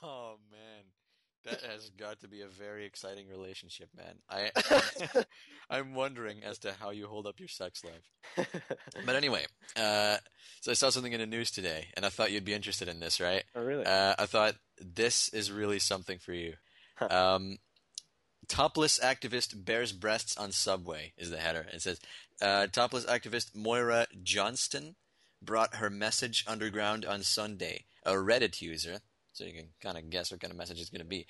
Oh man, that has got to be a very exciting relationship, man. I'm wondering as to how you hold up your sex life. But anyway, uh, so I saw something in the news today, and I thought you'd be interested in this, right? Oh, really? I thought this is really something for you. Huh. Um, Topless activist bears breasts on subway is the header. It says, topless activist Moira Johnston brought her message underground on Sunday. A Reddit user, so you can kind of guess what kind of message it's going to be,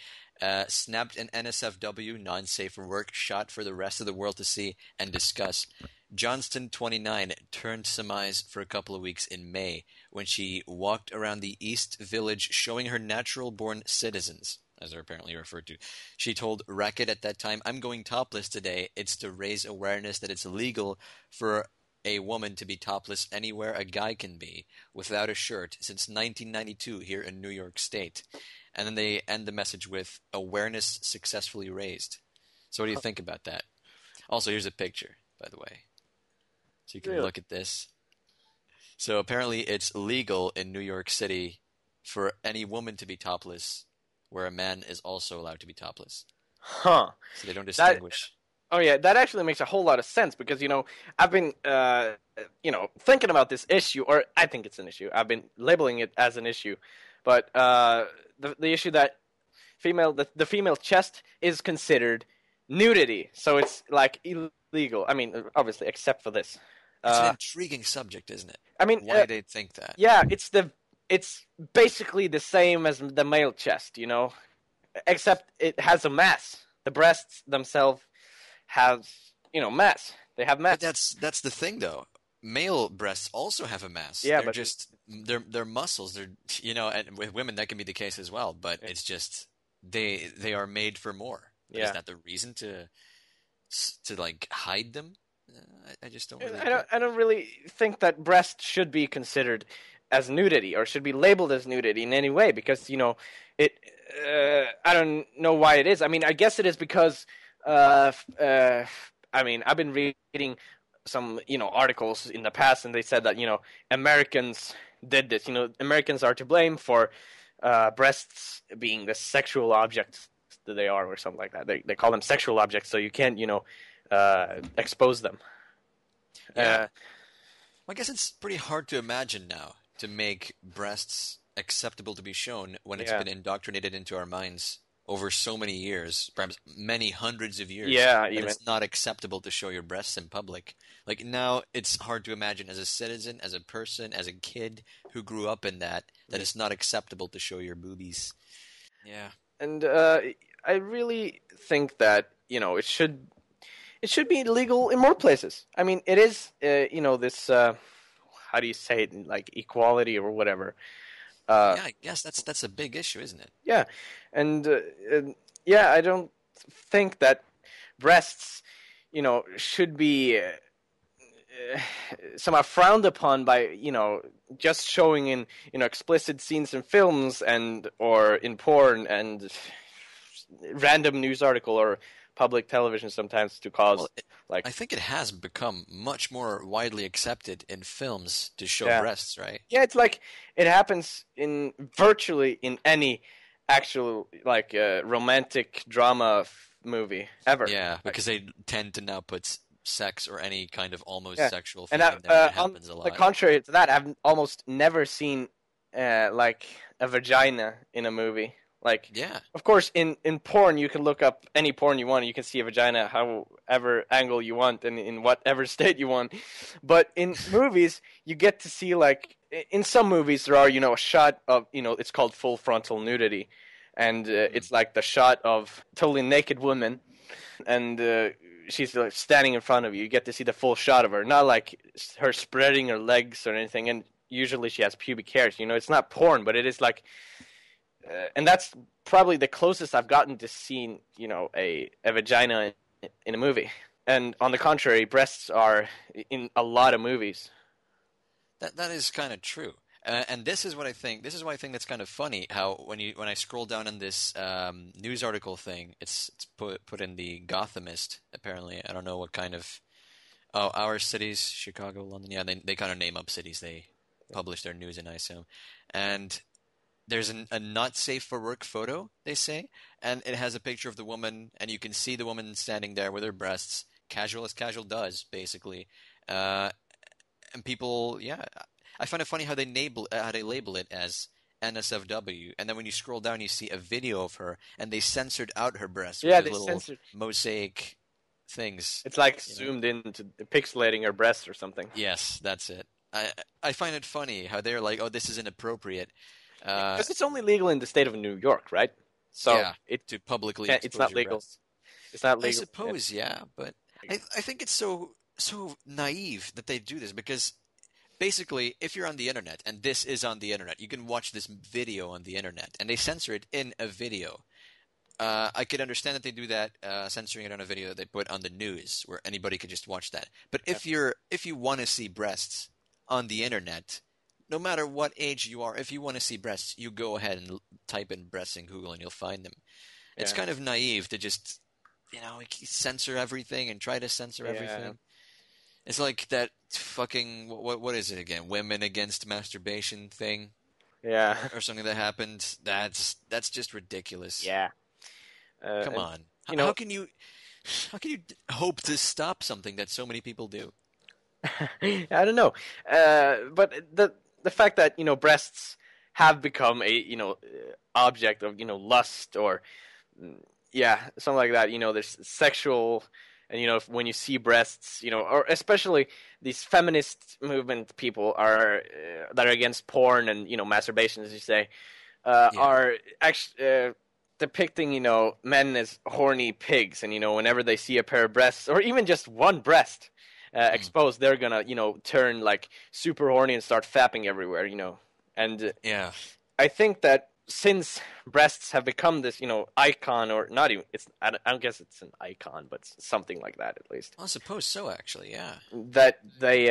snapped an NSFW, non-safe for work, shot for the rest of the world to see and discuss. Johnston, 29, turned Semize for a couple of weeks in May when she walked around the East Village showing her natural-born citizens, as they're apparently referred to. She told Racket at that time, "I'm going topless today. It's to raise awareness that it's legal for a woman to be topless anywhere a guy can be, without a shirt, since 1992 here in New York State." And then they end the message with, "Awareness successfully raised." So what do you think about that? Also, here's a picture, by the way. So you can Really? look at this. So apparently it's legal in New York City for any woman to be topless, where a man is also allowed to be topless. Huh. So they don't That. distinguish. Oh yeah, that actually makes a whole lot of sense because I've been thinking about this issue, or I think it's an issue. I've been labeling it as an issue, but the issue that the female chest is considered nudity, so it's like illegal. I mean, obviously, except for this. It's an Uh, intriguing subject, isn't it? I mean, Why they think that? yeah, it's basically the same as the male chest, except it has a mass. The breasts themselves have, mass. They have But mass. that's the thing, though. Male breasts also have a mass. Yeah, They're but just they're muscles. They're and with women that can be the case as well. But it's just they are made for more. But is yeah, that the reason to like hide them? I just don't really I get. don't really think that breast should be considered as nudity or should be labeled as nudity in any way because it. I don't know why it is. I mean, I guess it is because. I mean, I've been reading some articles in the past, and they said that Americans did this. Americans are to blame for breasts being the sexual objects that they are, or something like that. They call them sexual objects, so you can't expose them. Yeah, Uh, I guess it's pretty hard to imagine now to make breasts acceptable to be shown when it's yeah, been indoctrinated into our minds over so many years, perhaps many hundreds of years, yeah, that even it's not acceptable to show your breasts in public. Like now, it's hard to imagine as a citizen, as a person, as a kid who grew up in that it's not acceptable to show your boobies. Yeah. and I really think that it should be legal in more places. I mean, it is this how do you say it, like equality or whatever. Uh, Yeah, I guess that's a big issue, isn't it? Yeah, and yeah, I don't think that breasts, should be somehow frowned upon by just showing in explicit scenes in films and or in porn and random news article or public television sometimes to Well, cause like I think it has become much more widely accepted in films to show yeah. breasts, right? Yeah, it's like it happens in virtually in any actual like romantic drama movie ever. Yeah, Like, because they tend to now put sex or any kind of almost yeah, sexual and thing in there, and it on happens a the lot. contrary to that, I've almost never seen like a vagina in a movie. Like, Yeah, of course, in porn, you can look up any porn you want. You can see a vagina however angle you want and in whatever state you want. But in movies, you get to see like in some movies there are a shot of it's called full frontal nudity, and mm, it's like the shot of totally naked woman, and she's like, standing in front of you. You get to see the full shot of her, not like her spreading her legs or anything. And usually she has pubic hairs. It's not porn, but it is like and that's probably the closest I've gotten to seeing, a vagina in a movie. And on the contrary, breasts are in a lot of movies. that is kind of true. And this is what I think. This is why I think that's kind of funny. How when I scroll down on this news article thing, it's put in the Gothamist. Apparently, I don't know what kind of. Oh, our cities, Chicago, London. Yeah, they kind of name up cities they publish their news in, I assume. And there's a not safe for work photo, they say, and it has a picture of the woman, and you can see the woman standing there with her breasts, casual as casual does, basically. Uh, and people, yeah, I find it funny how they label it as NSFW, and then when you scroll down, you see a video of her, and they censored out her breasts with Yeah, the they little censored. mosaic things. It's like You know? zoomed into pixelating her breasts or something. Yes, that's it. I find it funny how they're like, oh, this is inappropriate. Uh, Because it's only legal in the state of New York, right? So yeah, it to publicly can't. It's expose not your legal. breasts. It's not I legal. suppose, yeah, but I think it's so naive that they do this because basically, if you're on the internet and this is on the internet, you can watch this video on the internet, and they censor it in a video. I could understand that they do that, censoring it on a video that they put on the news, where anybody could just watch that. But if you want to see breasts on the internet, no matter what age you are, if you want to see breasts, you go ahead and type in breasts in Google, and you'll find them. It's Yeah. kind of naive to just, censor everything and try to censor Yeah. everything. It's like that fucking what is it again? Women against masturbation thing Yeah. or something that happened. That's just ridiculous. Yeah. Come And, on. you How know, can you hope to stop something that so many people do? I don't know. But the fact that breasts have become a object of lust or yeah, something like that. There's sexual, and when you see breasts, or especially these feminist movement people are that are against porn and masturbation, as you say, Yeah. are actually. Depicting, men as horny pigs, and whenever they see a pair of breasts, or even just one breast exposed, they're gonna, turn like super horny and start fapping everywhere, And Yeah. I think that since breasts have become this, icon, or not even, I don't guess it's an icon, but something like that at least. I suppose so, actually. Yeah. That they,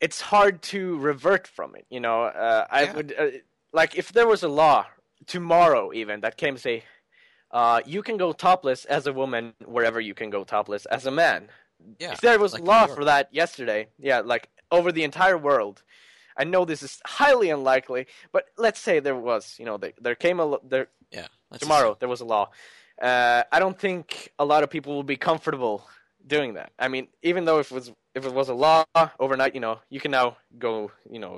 it's hard to revert from it. I Yeah. would like if there was a law tomorrow even that came say you can go topless as a woman wherever you can go topless as a man. Yeah. If there was Like a New law York. for that yesterday, yeah, like over the entire world, I know this is highly unlikely, but let's say there was, there came there Yeah. Let's tomorrow assume. there was a law. I don't think a lot of people will be comfortable doing that. I mean, even though if it was a law overnight, you can now go,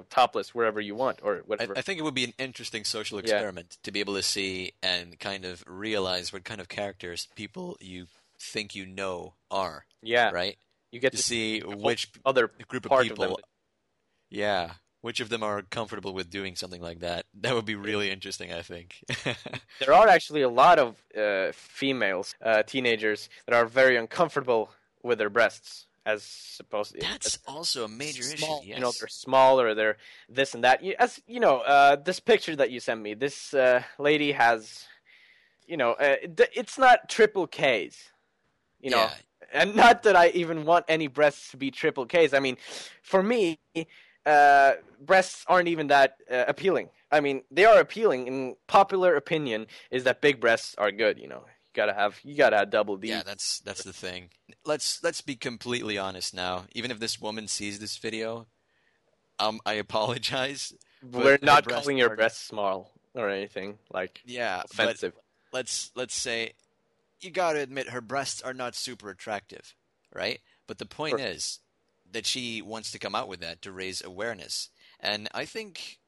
topless wherever you want or whatever. I think it would be an interesting social experiment to be able to see and kind of realize what kind of characters people you think are. Yeah, Right? you get To see which other group of part of them. people, yeah, which of them are comfortable with doing something like that. That would be really interesting, I think. There are actually a lot of females, teenagers, that are very uncomfortable with their breasts, as supposed. That's also a major Small, issue. Yes. they're small or they're this and that. This picture that you sent me, this lady has, it's not triple Ks, Yeah. and not that I even want any breasts to be triple Ks. I mean, for me, breasts aren't even that appealing. I mean, they are appealing. In popular opinion, is that big breasts are good. You gotta have double D. Yeah, that's the thing. Let's be completely honest now. Even if this woman sees this video, I apologize. but We're her not breasts calling your are- breasts small or anything like Yeah, offensive. but let's say you gotta admit her breasts are not super attractive, right? But the point Sure. is that she wants to come out with that to raise awareness, and I think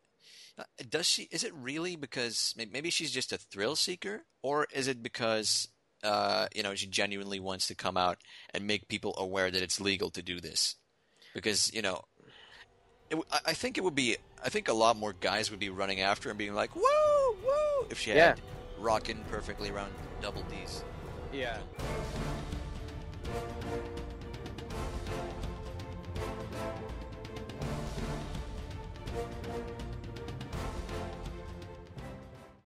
does she? Is it really because maybe she's just a thrill seeker, or is it because she genuinely wants to come out and make people aware that it's legal to do this? Because I think it would be. I think a lot more guys would be running after her and being like, "Woo, woo!" if she Yeah. had rocking perfectly around double D's. Yeah.